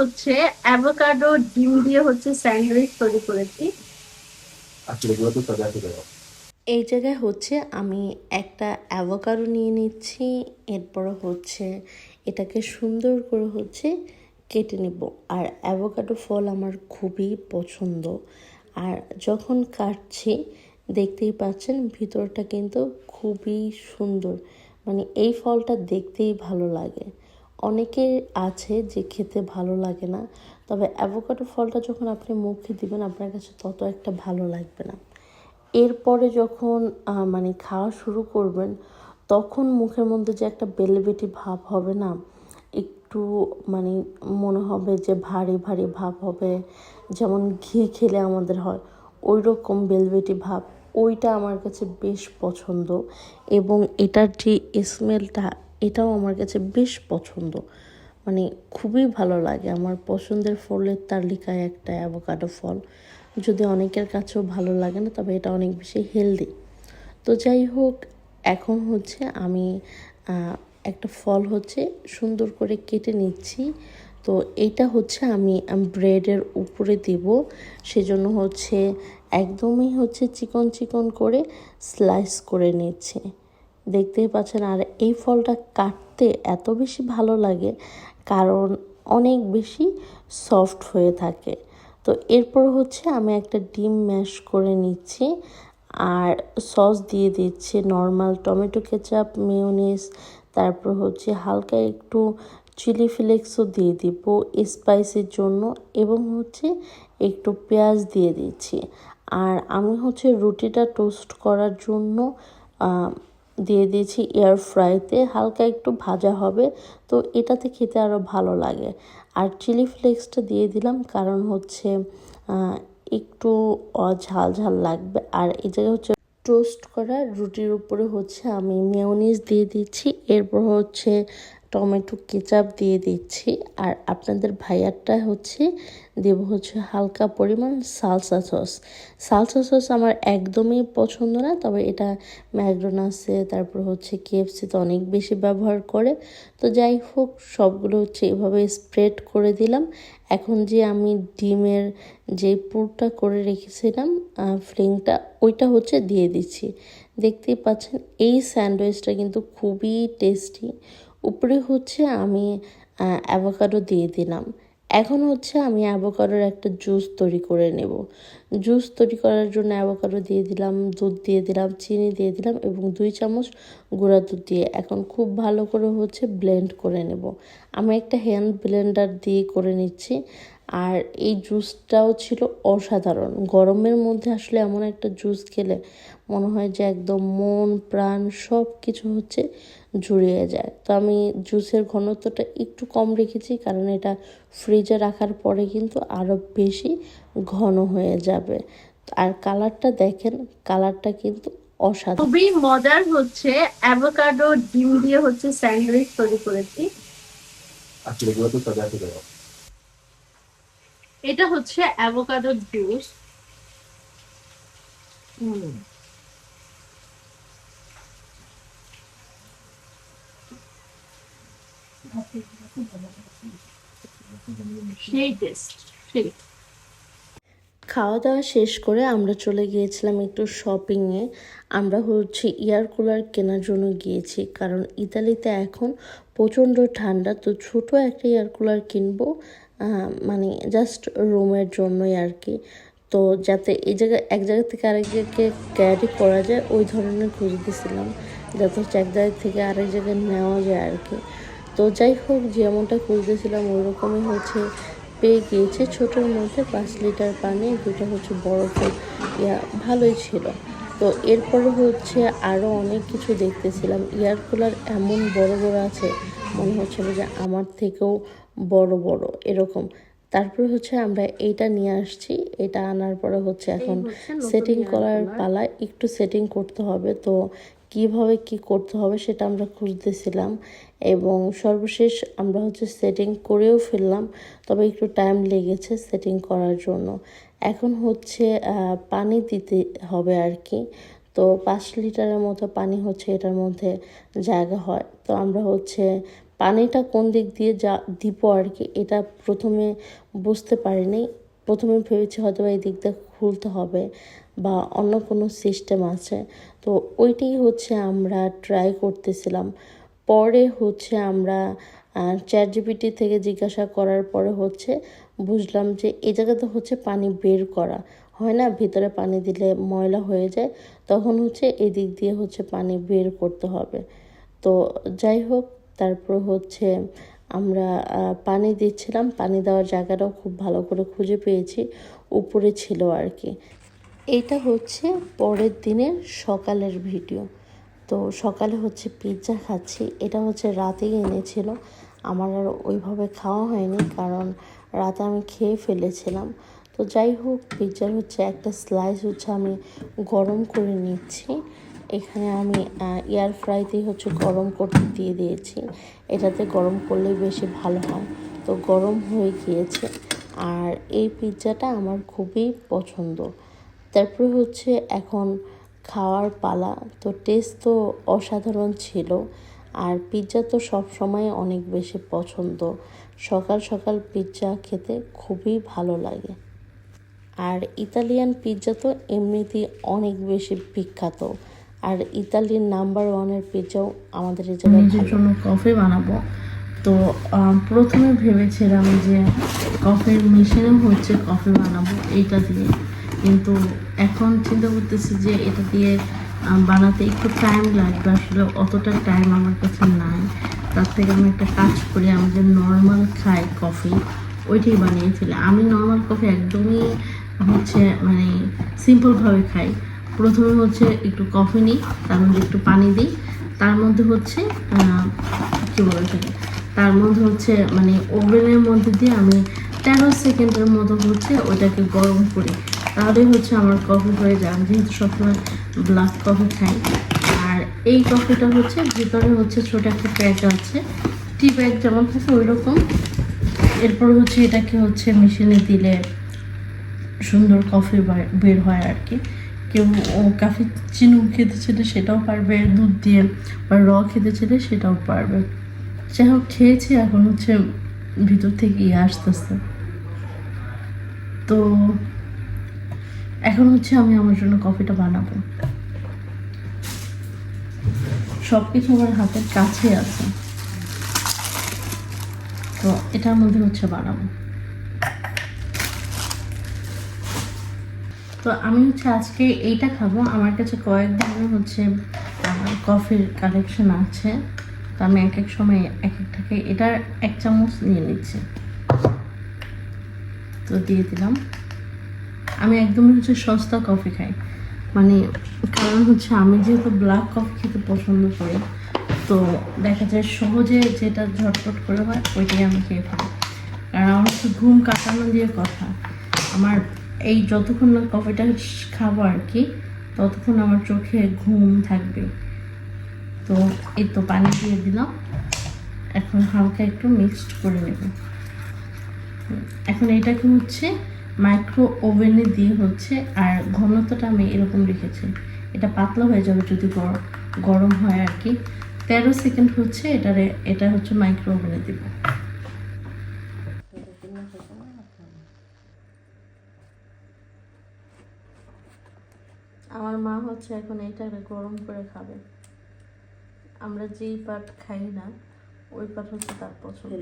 হচ্ছে অ্যাভোকাডো ডিম দিয়ে হচ্ছে স্যান্ডউইচ তৈরি করেছি। এই জায়গায় হচ্ছে আমি একটা অ্যাভোকাডো নিয়ে নিচ্ছি, এরপর হচ্ছে এটাকে সুন্দর করে হচ্ছে কেটে নেব। আর অ্যাভোকাডো ফল আমার খুবই পছন্দ। আর যখন কাটছি দেখতেই পাচ্ছেন ভিতরটা কিন্তু খুবই সুন্দর, মানে এই ফলটা দেখতেই ভালো লাগে। অনেকের আছে যে খেতে ভালো লাগে না, তবে অ্যাভোকাডো ফলটা যখন আপনি মুখে দিবেন আপনার কাছে তত একটা ভালো লাগবে না। এরপরে যখন মানে খাওয়া শুরু করবেন তখন মুখের মধ্যে যে একটা বেলবেটি ভাব হবে না, একটু মানে মনে হবে যে ভারী ভারী ভাব হবে, যেমন ঘি খেলে আমাদের হয় ওই রকম বেলবেটি ভাব। ওইটা আমার কাছে বেশ পছন্দ এবং এটার যে স্মেলটা এটাও আমার কাছে বেশ পছন্দ, মানে খুবই ভালো লাগে। আমার পছন্দের ফলের তালিকায় একটা অ্যাভোকাডো ফল, যদি অনেকের কাছেও ভালো লাগে না তবে এটা অনেক বেশি হেলদি। তো যাই হোক, এখন হচ্ছে আমি একটা ফল হচ্ছে সুন্দর করে কেটে নিচ্ছি। তো এইটা হচ্ছে আমি ব্রেডের উপরে দিব, সেজন্য হচ্ছে একদমই হচ্ছে চিকন চিকন করে স্লাইস করে নিচ্ছি, দেখতেই পাচ্ছেন। আর এই ফলটা কাটতে এত বেশি ভালো লাগে কারণ অনেক বেশি সফট হয়ে থাকে। তো এরপর হচ্ছে আমি একটা ডিম ম্যাশ করে নিচ্ছি আর সস দিয়ে দিচ্ছি নর্মাল টমেটো কেচাপ, মেয়োনিজ, তারপর হচ্ছে হালকা একটু চিলি ফ্লেক্সও দিয়ে দিব স্পাইসির জন্য, এবং হচ্ছে একটু পেঁয়াজ দিয়ে দিচ্ছি। আর আমি হচ্ছে রুটিটা টোস্ট করার জন্য দিয়ে দিয়েছি এয়ার ফ্রাইতে, হালকা একটু ভাজা হবে, তো এটাতে খেতে আরও ভালো লাগে। আর চিলি ফ্লেক্সটা দিয়ে দিলাম কারণ হচ্ছে একটু ঝাল ঝাল লাগবে। আর এই জায়গায় হচ্ছে টোস্ট করা রুটির উপরে হচ্ছে আমি মেয়োনিজ দিয়ে দিচ্ছি, এরপর হচ্ছে টমেটো কেচাপ দিয়ে দিচ্ছি। আর আপনাদের ভাইয়ারটা হচ্ছে দেব হচ্ছে হালকা পরিমাণ সালসা সস। সালসা সস আমার একদমই পছন্দ না, তবে এটা ম্যাকডোনাল্ডসে তারপর হচ্ছে কেএফসিতে অনেক বেশি ব্যবহার করে। তো যাই হোক, সবগুলো হচ্ছে এভাবে স্প্রেড করে দিলাম। এখন যে আমি ডিমের যে পুরটা করে রেখেছিলাম ফিলিংটা, ওইটা হচ্ছে দিয়ে দিচ্ছি। দেখতেই পাচ্ছেন এই স্যান্ডউইচটা কিন্তু খুবই টেস্টি। উপরে হচ্ছে আমি অ্যাভোকাডো দিয়ে দিলাম। এখন হচ্ছে আমি অ্যাভোকাডোর একটা জুস তৈরি করে নেব। জুস তৈরি করার জন্য অ্যাভোকাডো দিয়ে দিলাম, দুধ দিয়ে দিলাম, চিনি দিয়ে দিলাম এবং 2 চামচ গুঁড়া দুধ দিয়ে এখন খুব ভালো করে হচ্ছে ব্লেন্ড করে নেব। আমি একটা হ্যান্ড ব্লেন্ডার দিয়ে করে নিচ্ছি। আর এই জুসটাও ছিল অসাধারণ। গরমের মধ্যে আসলে এমন একটা জুস খেলে মনে হয় যে একদম মন প্রাণ সব কিছু হচ্ছে জুড়িয়ে যায়। তো আমি জুসের ঘনত্বটা একটু কম রেখেছি কারণ এটা ফ্রিজে রাখার পরে কিন্তু আরও বেশি ঘন হয়ে যাবে। আর কালারটা দেখেন, কালারটা কিন্তু অসাধারণ, খুবই মজার হচ্ছে অ্যাভোকাডো ডিম দিয়ে হচ্ছে স্যান্ডউইচ তৈরি করেছি। এটা হচ্ছে অ্যাভোকাডো জুস। সেই টেস্ট সেই। খাওয়া দাওয়া শেষ করে আমরা চলে গিয়েছিলাম একটু শপিংয়ে। আমরা হচ্ছে এয়ার কুলার কেনার জন্য গিয়েছি কারণ ইতালিতে এখন প্রচণ্ড ঠান্ডা। তো ছোট একটা এয়ার কুলার কিনবো, মানে জাস্ট রুমের জন্যই আর কি। তো যাতে এই জায়গায় এক জায়গা থেকে আরেক জায়গায় ক্যারি করা যায় ওই ধরনের খুঁজতেছিলাম, যাতে হচ্ছে এক জায়গা থেকে আরেক জায়গায় নেওয়া যায় আর কি। তো যাই হোক, যেমনটা খুঁজতেছিলাম ওই রকমই হচ্ছে পেয়ে গিয়েছে। ছোটোর মধ্যে 5 লিটার পানি, দুটো হচ্ছে বরফের ভালোই ছিল। তো এরপরে হচ্ছে আরও অনেক কিছু দেখতেছিলাম। এয়ার কুলার এমন বড় বড় আছে মনে হচ্ছিল যে আমার থেকেও বড় বড় এরকম। তারপরে হচ্ছে আমরা এইটা নিয়ে আসছি। এটা আনার পরে হচ্ছে এখন সেটিং করার পালা, একটু সেটিং করতে হবে। তো কিভাবে কি করতে হবে সেটা আমরা খুঁজতেছিলাম এবং সর্বশেষ আমরা হচ্ছে সেটিং করেও ফেললাম, তবে একটু টাইম লেগেছে সেটিং করার জন্য। এখন হচ্ছে পানি দিতে হবে আর কি। তো 5 লিটারের মতো পানি হচ্ছে এটার মধ্যে জায়গা হয়। তো আমরা হচ্ছে পানিটা কোন দিক দিয়ে দিব আর কি, এটা প্রথমে বুঝতে পারিনি। প্রথমে ভেবেছি হয়তো এই দিক দিয়ে খুলতে হবে বা অন্য কোনো সিস্টেম আছে, তো ওইটাই হচ্ছে আমরা ট্রাই করতেছিলাম। পরে হচ্ছে আমরা ChatGPT থেকে জিজ্ঞাসা করার পরে হচ্ছে বুঝলাম যে এই জায়গাতে হচ্ছে পানি বের করা হয় না, ভিতরে পানি দিলে ময়লা হয়ে যায়, তখন হচ্ছে এদিক দিয়ে হচ্ছে পানি বের করতে হবে। তো যাই হোক, তারপর হচ্ছে আমরা পানি দিচ্ছিলাম, পানি দেওয়ার জায়গাটাও খুব ভালো করে খুঁজে পেয়েছি, উপরে ছিল আর কি। এইটা হচ্ছে পরের দিনের সকালের ভিডিও। তো সকালে হচ্ছে পিৎজা খাচ্ছি, এটা হচ্ছে রাতেই এনেছিল, আমার আর ওইভাবে খাওয়া হয়নি কারণ রাতে আমি খেয়ে ফেলেছিলাম। তো যাই হোক, পিৎজার হচ্ছে একটা স্লাইস হচ্ছে আমি গরম করে নিচ্ছি। এখানে আমি এয়ার ফ্রাইতেই হচ্ছে গরম করতে দিয়ে দিয়েছি, এটাতে গরম করলেই বেশি ভালো হয়। তো গরম হয়ে গিয়েছে, আর এই পিৎজাটা আমার খুবই পছন্দ। তারপরে হচ্ছে এখন খাওয়ার পালা। তো টেস্ট তো অসাধারণ ছিল, আর পিৎজা তো সব সময় অনেক বেশি পছন্দ। সকাল সকাল পিৎজা খেতে খুবই ভালো লাগে। আর ইতালিয়ান পিৎজা তো এমনিতেই অনেক বেশি বিখ্যাত, আর ইতালির নাম্বার ওয়ানের পিৎজাও আমাদের এই জায়গায় নিজের জন্য কফি বানাবো। তো প্রথমে ভেবেছিলাম যে কফির মেশিনে হচ্ছে কফি বানাবো এইটা দিয়ে, কিন্তু এখন চিন্তা করতেছি যে এটা দিয়ে বানাতে একটু টাইম লাগবে, আসলে অতটা টাইম আমার কাছে নাই। তার থেকে আমি একটা কাজ করি, আমি যে নর্মাল খাই কফি ওইটাই বানিয়েছিলাম। আমি নর্মাল কফি একদমই হচ্ছে মানে সিম্পলভাবে খাই। প্রথমে হচ্ছে একটু কফি নিই, তার মধ্যে একটু পানি দিই, তার মধ্যে হচ্ছে কী বলে থাকে, তার মধ্যে হচ্ছে মানে ওভেনের মধ্যে দিয়ে আমি 13 সেকেন্ডের মতো হচ্ছে ওইটাকে গরম করি, তাহলেই হচ্ছে আমার কফি হয়ে যায়। আমি যেহেতু সবসময় ব্ল্যাক কফি খাই। আর এই কফিটা হচ্ছে ভিতরে হচ্ছে ছোটো একটা প্যাক আছে, টি ব্যাগ যেমন থাকে ওই রকম। এরপর হচ্ছে এটাকে হচ্ছে মেশিনে দিলে সুন্দর কফি বের হয় আর কি। কেউ কফি চিনি খেতে চাইলে সেটাও পারবে, দুধ দিয়ে বা খেতে চাইলে সেটাও পারবে। যাই হোক, খেয়েছি, এখন হচ্ছে ভিতর থেকে আসতেছে। তো এখন হচ্ছে আমি আমার জন্য কফিটা বানাবো। সব কিছু আমার হাতের কাছে আছে, তো এটার মধ্যে হচ্ছে বানাবো। তো আমি হচ্ছে আজকে এইটা খাবো। আমার কাছে কয়েক ধরনের হচ্ছে কফির কালেকশন আছে, তো আমি এক এক সময় এক একটাকে, এটার 1 চামচ নিয়ে নিচ্ছি। তো দিয়ে দিলাম। আমি একদমই হচ্ছে সস্তা কফি খাই, মানে কারণ হচ্ছে আমি যেহেতু ব্ল্যাক কফি খেতে পছন্দ করি, তো দেখা যায় সহজে যেটা ঝটপট করে হয় ওইটাই আমি খেয়ে ফেলি। কারণ আমার হচ্ছে ঘুম কাটানো দিয়ে কথা, আমার এই যতক্ষণ না কফিটা খাবো আর কি, ততক্ষণ আমার চোখে ঘুম থাকবে। তো এই তো পানি দিয়ে দিলাম, এখন হালকা একটু মিক্সড করে নেব। এখন এটাকে হচ্ছে মাইক্রো ওভেনে দিয়ে হচ্ছে, আর ঘনত্বটা আমি এরকম রেখেছি, এটা পাতলা হয়ে যাবে যদি গরম হয় আর কি। 13 সেকেন্ড হচ্ছে এটা হচ্ছে মাইক্রো ওভেনে দিব। আমার মা হচ্ছে এখন এটা গরম করে খাবে। আমরা যেই পাট খাই না ওই পাট হচ্ছে তার পছন্দ।